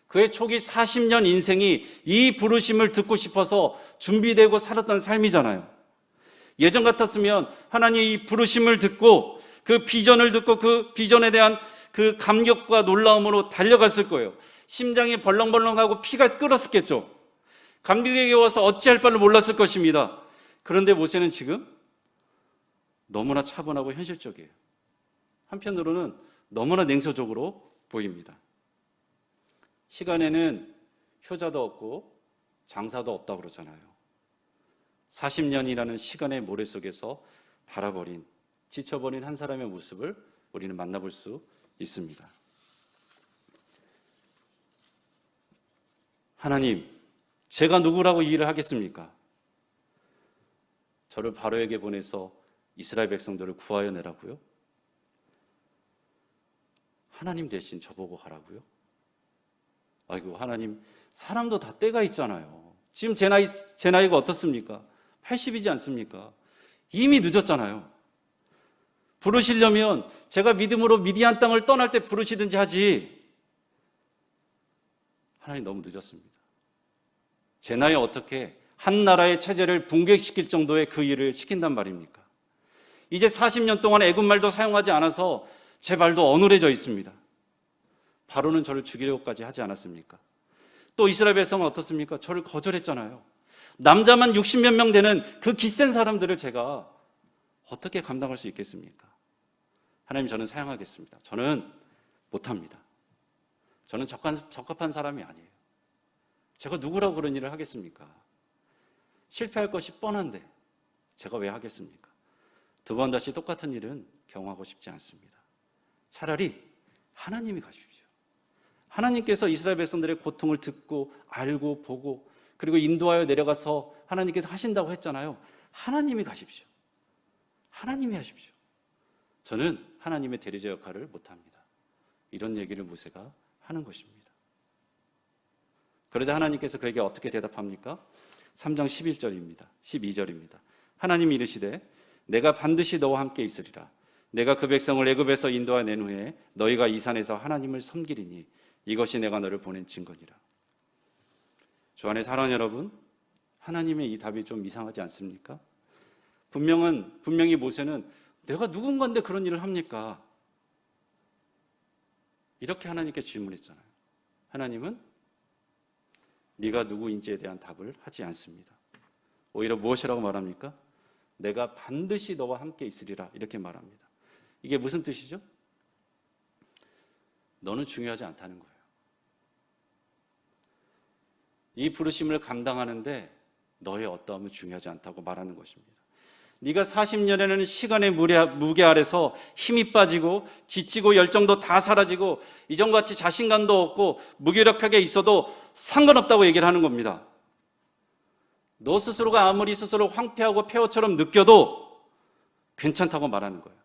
A: 그의 초기 40년 인생이 이 부르심을 듣고 싶어서 준비되고 살았던 삶이잖아요. 예전 같았으면 하나님의 이 부르심을 듣고 그 비전을 듣고 그 비전에 대한 그 감격과 놀라움으로 달려갔을 거예요. 심장이 벌렁벌렁하고 피가 끓었겠죠. 감격에 겨워서 어찌할 바를 몰랐을 것입니다. 그런데 모세는 지금 너무나 차분하고 현실적이에요. 한편으로는 너무나 냉소적으로 보입니다. 시간에는 효자도 없고 장사도 없다고 그러잖아요. 40년이라는 시간의 모래 속에서 바라버린, 지쳐버린 한 사람의 모습을 우리는 만나볼 수 있습니다. 하나님, 제가 누구라고 이 일을 하겠습니까? 저를 바로에게 보내서 이스라엘 백성들을 구하여 내라고요? 하나님 대신 저보고 가라고요? 아이고, 하나님, 사람도 다 때가 있잖아요. 지금 제 나이가 어떻습니까? 80이지 않습니까? 이미 늦었잖아요. 부르시려면 제가 믿음으로 미디안 땅을 떠날 때 부르시든지 하지. 하나님, 너무 늦었습니다. 제 나이에 어떻게 한 나라의 체제를 붕괴시킬 정도의 그 일을 시킨단 말입니까? 이제 40년 동안 애굽 말도 사용하지 않아서 제 말도 어눌해져 있습니다. 바로는 저를 죽이려고까지 하지 않았습니까? 또 이스라엘 백성은 어떻습니까? 저를 거절했잖아요. 남자만 60몇 명 되는 그 기센 사람들을 제가 어떻게 감당할 수 있겠습니까? 하나님, 저는 사용하겠습니다. 저는 못합니다. 저는 적합한 사람이 아니에요. 제가 누구라고 그런 일을 하겠습니까? 실패할 것이 뻔한데 제가 왜 하겠습니까? 두 번 다시 똑같은 일은 경험하고 싶지 않습니다. 차라리 하나님이 가십시오. 하나님께서 이스라엘 백성들의 고통을 듣고 알고 보고 그리고 인도하여 내려가서 하나님께서 하신다고 했잖아요. 하나님이 가십시오. 하나님이 하십시오. 저는 하나님의 대리자 역할을 못합니다. 이런 얘기를 모세가 하는 것입니다. 그러자 하나님께서 그에게 어떻게 대답합니까? 3장 11절입니다. 12절입니다. 하나님이 이르시되 내가 반드시 너와 함께 있으리라. 내가 그 백성을 애굽에서 인도하여 낸 후에 너희가 이 산에서 하나님을 섬기리니 이것이 내가 너를 보낸 증거니라. 주안의 사랑 여러분, 하나님의 이 답이 좀 이상하지 않습니까? 분명히 모세는 내가 누군가인데 그런 일을 합니까? 이렇게 하나님께 질문했잖아요. 하나님은 네가 누구인지에 대한 답을 하지 않습니다. 오히려 무엇이라고 말합니까? 내가 반드시 너와 함께 있으리라 이렇게 말합니다. 이게 무슨 뜻이죠? 너는 중요하지 않다는 거예요. 이 부르심을 감당하는데 너의 어떠함은 중요하지 않다고 말하는 것입니다. 네가 40년에는 시간의 무게 아래서 힘이 빠지고 지치고 열정도 다 사라지고 이전같이 자신감도 없고 무기력하게 있어도 상관없다고 얘기를 하는 겁니다. 너 스스로가 아무리 스스로 황폐하고 폐허처럼 느껴도 괜찮다고 말하는 거예요.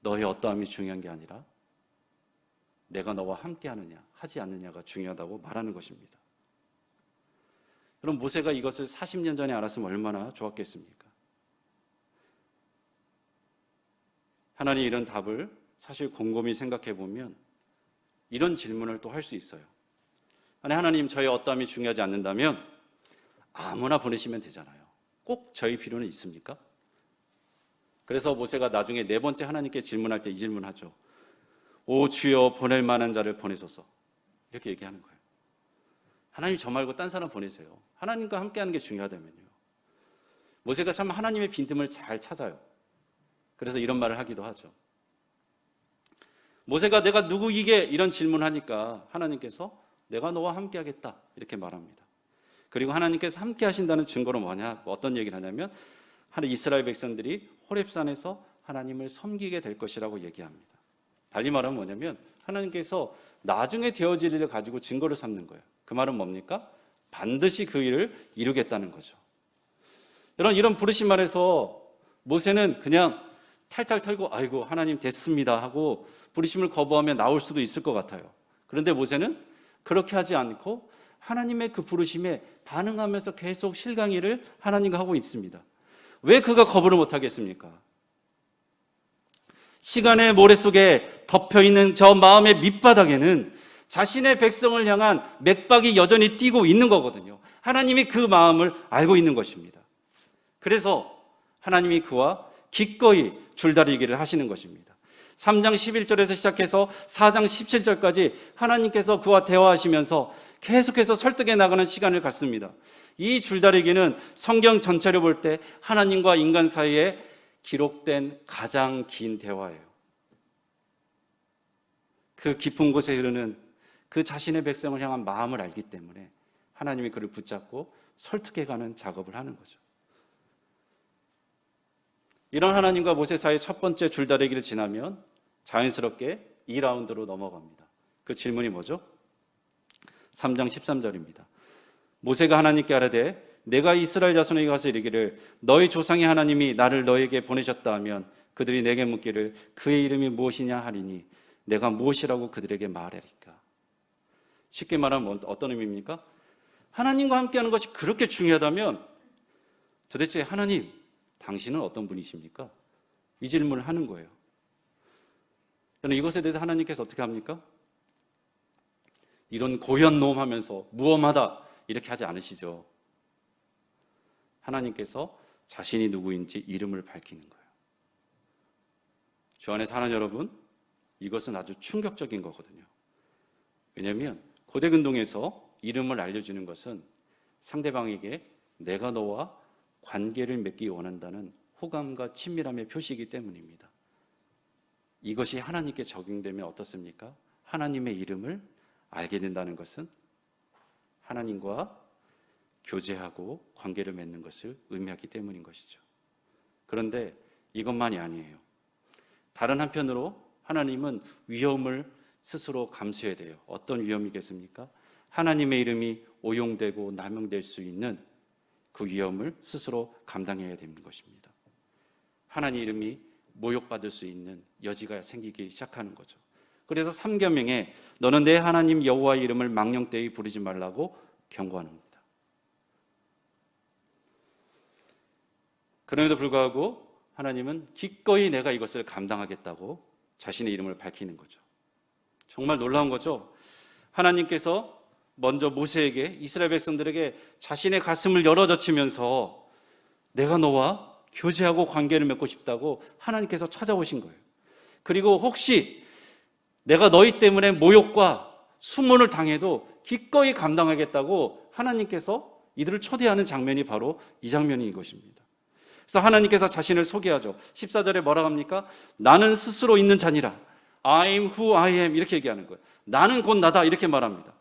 A: 너의 어떠함이 중요한 게 아니라 내가 너와 함께 하느냐 하지 않느냐가 중요하다고 말하는 것입니다. 그럼 모세가 이것을 40년 전에 알았으면 얼마나 좋았겠습니까? 하나님 이런 답을 사실 곰곰이 생각해 보면 이런 질문을 또 할 수 있어요. 아니 하나님 저의 어떠함이 중요하지 않는다면 아무나 보내시면 되잖아요. 꼭 저희 필요는 있습니까? 그래서 모세가 나중에 네 번째 하나님께 질문할 때 이 질문하죠. 오 주여 보낼 만한 자를 보내소서. 이렇게 얘기하는 거예요. 하나님 저 말고 딴 사람 보내세요. 하나님과 함께하는 게 중요하다면요. 모세가 참 하나님의 빈틈을 잘 찾아요. 그래서 이런 말을 하기도 하죠. 모세가 내가 누구이게 이런 질문하니까 하나님께서 내가 너와 함께하겠다 이렇게 말합니다. 그리고 하나님께서 함께 하신다는 증거는 뭐냐? 어떤 얘기를 하냐면 이스라엘 백성들이 호렙산에서 하나님을 섬기게 될 것이라고 얘기합니다. 달리 말하면 뭐냐면 하나님께서 나중에 되어질 일을 가지고 증거를 삼는 거예요. 그 말은 뭡니까? 반드시 그 일을 이루겠다는 거죠. 이런 부르심 안에서 모세는 그냥 탈탈 털고 아이고 하나님 됐습니다 하고 부르심을 거부하며 나올 수도 있을 것 같아요. 그런데 모세는 그렇게 하지 않고 하나님의 그 부르심에 반응하면서 계속 실강의를 하나님과 하고 있습니다. 왜 그가 거부를 못하겠습니까? 시간의 모래 속에 덮여있는 저 마음의 밑바닥에는 자신의 백성을 향한 맥박이 여전히 뛰고 있는 거거든요. 하나님이 그 마음을 알고 있는 것입니다. 그래서 하나님이 그와 기꺼이 줄다리기를 하시는 것입니다. 3장 11절에서 시작해서 4장 17절까지 하나님께서 그와 대화하시면서 계속해서 설득해 나가는 시간을 갖습니다. 이 줄다리기는 성경 전체를 볼 때 하나님과 인간 사이에 기록된 가장 긴 대화예요. 그 깊은 곳에 흐르는 그 자신의 백성을 향한 마음을 알기 때문에 하나님이 그를 붙잡고 설득해가는 작업을 하는 거죠. 이런 하나님과 모세 사이의 첫 번째 줄다리기를 지나면 자연스럽게 2라운드로 넘어갑니다. 그 질문이 뭐죠? 3장 13절입니다. 모세가 하나님께 아뢰되 내가 이스라엘 자손에게 가서 이르기를 너희 조상의 하나님이 나를 너에게 보내셨다 하면 그들이 내게 묻기를 그의 이름이 무엇이냐 하리니 내가 무엇이라고 그들에게 말하리까? 쉽게 말하면 어떤 의미입니까? 하나님과 함께하는 것이 그렇게 중요하다면 도대체 하나님 당신은 어떤 분이십니까? 이 질문을 하는 거예요. 저는 이것에 대해서 하나님께서 어떻게 합니까? 이런 고연 놈 하면서 무엄하다 이렇게 하지 않으시죠. 하나님께서 자신이 누구인지 이름을 밝히는 거예요. 주 안에 사는 여러분, 이것은 아주 충격적인 거거든요. 왜냐하면 고대 근동에서 이름을 알려주는 것은 상대방에게 내가 너와 관계를 맺기 원한다는 호감과 친밀함의 표시이기 때문입니다. 이것이 하나님께 적용되면 어떻습니까? 하나님의 이름을 알게 된다는 것은 하나님과 교제하고 관계를 맺는 것을 의미하기 때문인 것이죠. 그런데 이것만이 아니에요. 다른 한편으로 하나님은 위험을 스스로 감수해야 돼요. 어떤 위험이겠습니까? 하나님의 이름이 오용되고 남용될 수 있는 그 위험을 스스로 감당해야 되는 것입니다. 하나님 이름이 모욕받을 수 있는 여지가 생기기 시작하는 거죠. 그래서 3계명에 너는 내 하나님 여호와의 이름을 망령되이 부르지 말라고 경고합니다. 그럼에도 불구하고 하나님은 기꺼이 내가 이것을 감당하겠다고 자신의 이름을 밝히는 거죠. 정말 놀라운 거죠. 하나님께서 먼저 모세에게 이스라엘 백성들에게 자신의 가슴을 열어젖히면서 내가 너와 교제하고 관계를 맺고 싶다고 하나님께서 찾아오신 거예요. 그리고 혹시 내가 너희 때문에 모욕과 수모를 당해도 기꺼이 감당하겠다고 하나님께서 이들을 초대하는 장면이 바로 이 장면인 것입니다. 그래서 하나님께서 자신을 소개하죠. 14절에 뭐라고 합니까? 나는 스스로 있는 자니라. I'm who I am 이렇게 얘기하는 거예요. 나는 곧 나다 이렇게 말합니다.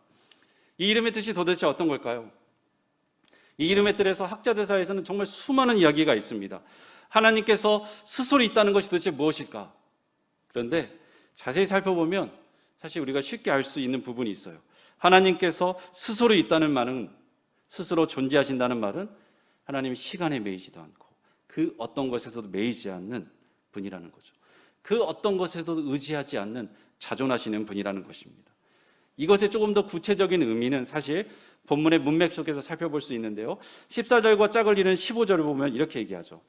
A: 이 이름의 뜻이 도대체 어떤 걸까요? 이 이름의 뜻에서 학자들 사이에서는 정말 수많은 이야기가 있습니다. 하나님께서 스스로 있다는 것이 도대체 무엇일까? 그런데 자세히 살펴보면 사실 우리가 쉽게 알 수 있는 부분이 있어요. 하나님께서 스스로 있다는 말은, 스스로 존재하신다는 말은 하나님이 시간에 매이지도 않고 그 어떤 것에서도 매이지 않는 분이라는 거죠. 그 어떤 것에서도 의지하지 않는 자존하시는 분이라는 것입니다. 이것의 조금 더 구체적인 의미는 사실 본문의 문맥 속에서 살펴볼 수 있는데요. 14절과 짝을 이룬 15절을 보면 이렇게 얘기하죠.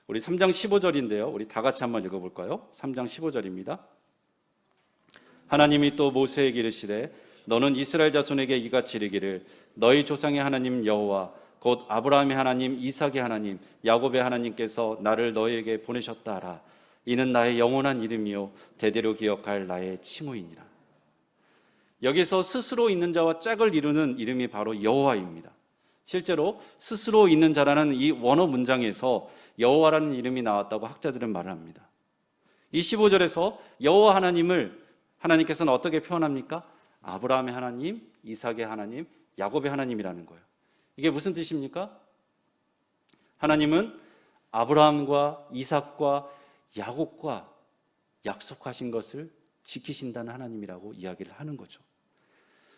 A: 우리 3장 15절인데요. 우리 다 같이 한번 읽어볼까요? 3장 15절입니다. 하나님이 또 모세에게 이르시되 너는 이스라엘 자손에게 이같이 이르기를 너희 조상의 하나님 여호와 곧 아브라함의 하나님 이삭의 하나님 야곱의 하나님께서 나를 너희에게 보내셨다 하라. 이는 나의 영원한 이름이요 대대로 기억할 나의 칭호이니라. 여기서 스스로 있는 자와 짝을 이루는 이름이 바로 여호와입니다. 실제로 스스로 있는 자라는 이 원어 문장에서 여호와라는 이름이 나왔다고 학자들은 말을 합니다. 이 15절에서 여호와 하나님을 하나님께서는 어떻게 표현합니까? 아브라함의 하나님, 이삭의 하나님, 야곱의 하나님이라는 거예요. 이게 무슨 뜻입니까? 하나님은 아브라함과 이삭과 야곱과 약속하신 것을 지키신다는 하나님이라고 이야기를 하는 거죠.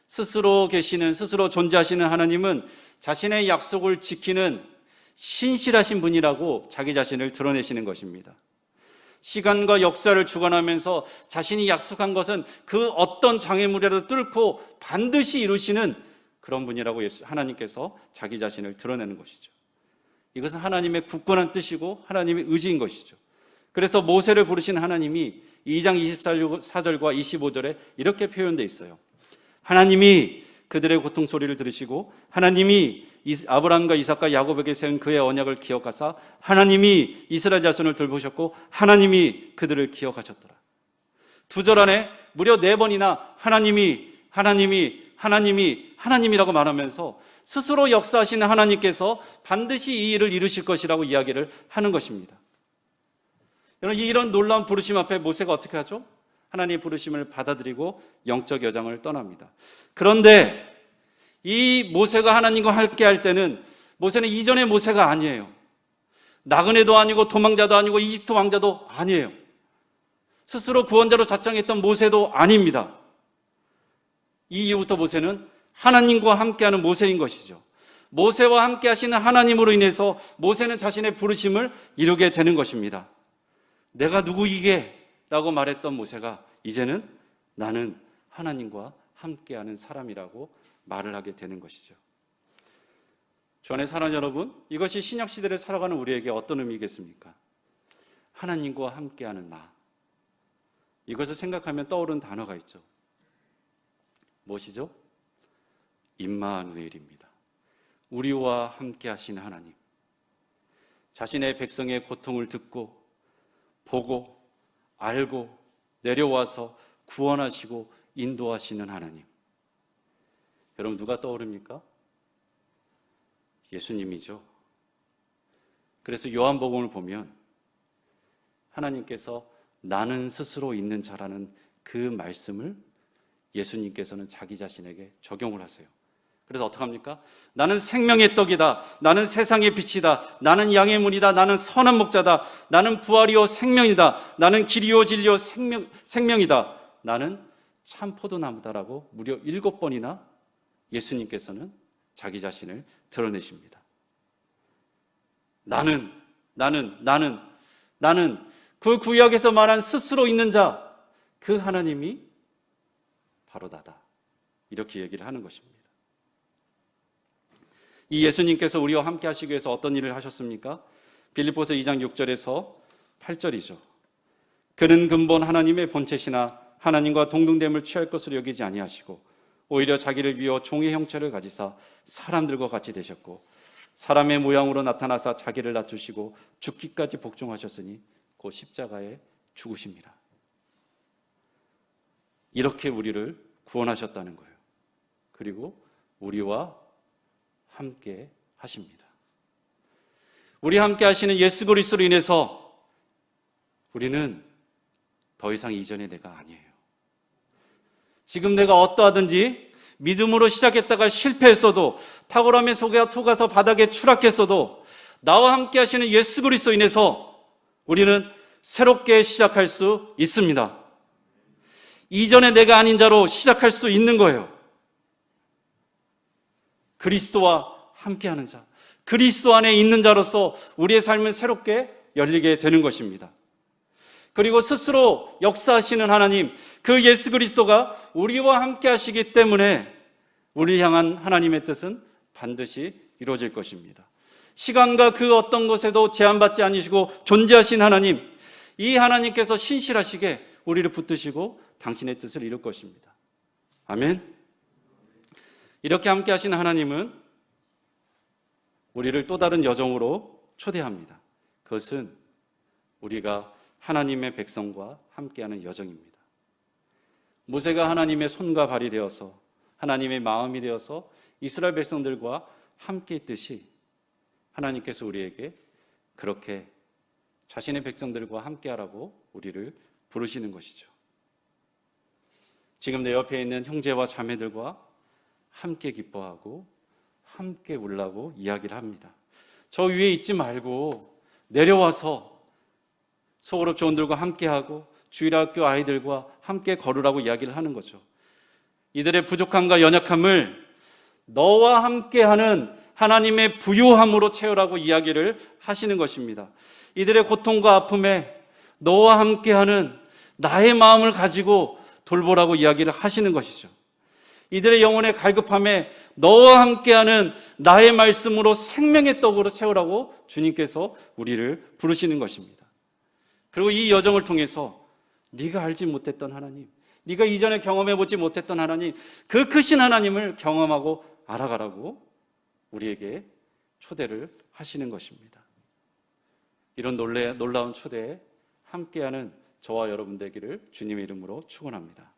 A: 스스로 계시는, 스스로 존재하시는 하나님은 자신의 약속을 지키는 신실하신 분이라고 자기 자신을 드러내시는 것입니다. 시간과 역사를 주관하면서 자신이 약속한 것은 그 어떤 장애물이라도 뚫고 반드시 이루시는 그런 분이라고 하나님께서 자기 자신을 드러내는 것이죠. 이것은 하나님의 굳건한 뜻이고 하나님의 의지인 것이죠. 그래서 모세를 부르신 하나님이 2장 24절과 25절에 이렇게 표현되어 있어요. 하나님이 그들의 고통 소리를 들으시고 하나님이 아브라함과 이삭과 야곱에게 세운 그의 언약을 기억하사 하나님이 이스라엘 자손을 돌보셨고 하나님이 그들을 기억하셨더라. 2절 안에 무려 4번이나 하나님이라고 말하면서 스스로 역사하시는 하나님께서 반드시 이 일을 이루실 것이라고 이야기를 하는 것입니다. 여러분, 이런 놀라운 부르심 앞에 모세가 어떻게 하죠? 하나님의 부르심을 받아들이고 영적 여정을 떠납니다. 그런데 이 모세가 하나님과 함께 할 때는 모세는 이전의 모세가 아니에요. 나그네도 아니고 도망자도 아니고 이집트 왕자도 아니에요. 스스로 구원자로 자청했던 모세도 아닙니다. 이 이후부터 모세는 하나님과 함께하는 모세인 것이죠. 모세와 함께 하시는 하나님으로 인해서 모세는 자신의 부르심을 이루게 되는 것입니다. 내가 누구이게? 라고 말했던 모세가 이제는 나는 하나님과 함께하는 사람이라고 말을 하게 되는 것이죠. 주 안에 사랑하는 여러분, 이것이 신약 시대를 살아가는 우리에게 어떤 의미겠습니까? 하나님과 함께하는 나. 이것을 생각하면 떠오르는 단어가 있죠. 무엇이죠? 임마누엘입니다. 우리와 함께하시는 하나님. 자신의 백성의 고통을 듣고 보고 알고 내려와서 구원하시고 인도하시는 하나님. 여러분, 누가 떠오릅니까? 예수님이죠. 그래서 요한복음을 보면 하나님께서 나는 스스로 있는 자라는 그 말씀을 예수님께서는 자기 자신에게 적용을 하세요. 그래서 어떡합니까? 나는 생명의 떡이다. 나는 세상의 빛이다. 나는 양의 문이다. 나는 선한 목자다. 나는 부활이요 생명이다. 나는 길이요 진리요 생명이다. 나는 참 포도나무다라고 무려 7번이나 예수님께서는 자기 자신을 드러내십니다. 나는 그 구약에서 말한 스스로 있는 자, 그 하나님이 바로 나다. 이렇게 얘기를 하는 것입니다. 이 예수님께서 우리와 함께 하시기 위해서 어떤 일을 하셨습니까? 빌립보서 2장 6절에서 8절이죠. 그는 근본 하나님의 본체시나 하나님과 동등됨을 취할 것으로 여기지 아니하시고 오히려 자기를 비워 종의 형체를 가지사 사람들과 같이 되셨고 사람의 모양으로 나타나사 자기를 낮추시고 죽기까지 복종하셨으니 곧 십자가에 죽으십니다. 이렇게 우리를 구원하셨다는 거예요. 그리고 우리와 함께 하십니다. 우리 함께 하시는 예수 그리스도로 인해서 우리는 더 이상 이전의 내가 아니에요. 지금 내가 어떠하든지 믿음으로 시작했다가 실패했어도, 탁월함에 속아서 바닥에 추락했어도 나와 함께 하시는 예수 그리스도로 인해서 우리는 새롭게 시작할 수 있습니다. 이전의 내가 아닌 자로 시작할 수 있는 거예요. 그리스도와 함께하는 자, 그리스도 안에 있는 자로서 우리의 삶은 새롭게 열리게 되는 것입니다. 그리고 스스로 역사하시는 하나님, 그 예수 그리스도가 우리와 함께 하시기 때문에 우리를 향한 하나님의 뜻은 반드시 이루어질 것입니다. 시간과 그 어떤 것에도 제한받지 않으시고 존재하신 하나님, 이 하나님께서 신실하시게 우리를 붙드시고 당신의 뜻을 이룰 것입니다. 아멘. 이렇게 함께 하신 하나님은 우리를 또 다른 여정으로 초대합니다. 그것은 우리가 하나님의 백성과 함께하는 여정입니다. 모세가 하나님의 손과 발이 되어서 하나님의 마음이 되어서 이스라엘 백성들과 함께 있듯이 하나님께서 우리에게 그렇게 자신의 백성들과 함께하라고 우리를 부르시는 것이죠. 지금 내 옆에 있는 형제와 자매들과 함께 기뻐하고 함께 울라고 이야기를 합니다. 저 위에 있지 말고 내려와서 소그룹 조원들과 함께하고 주일학교 아이들과 함께 걸으라고 이야기를 하는 거죠. 이들의 부족함과 연약함을 너와 함께하는 하나님의 부요함으로 채우라고 이야기를 하시는 것입니다. 이들의 고통과 아픔에 너와 함께하는 나의 마음을 가지고 돌보라고 이야기를 하시는 것이죠. 이들의 영혼의 갈급함에 너와 함께하는 나의 말씀으로 생명의 떡으로 채우라고 주님께서 우리를 부르시는 것입니다. 그리고 이 여정을 통해서 네가 알지 못했던 하나님, 네가 이전에 경험해보지 못했던 하나님, 그 크신 하나님을 경험하고 알아가라고 우리에게 초대를 하시는 것입니다. 이런 놀라운 초대에 함께하는 저와 여러분 되기를 주님의 이름으로 축원합니다.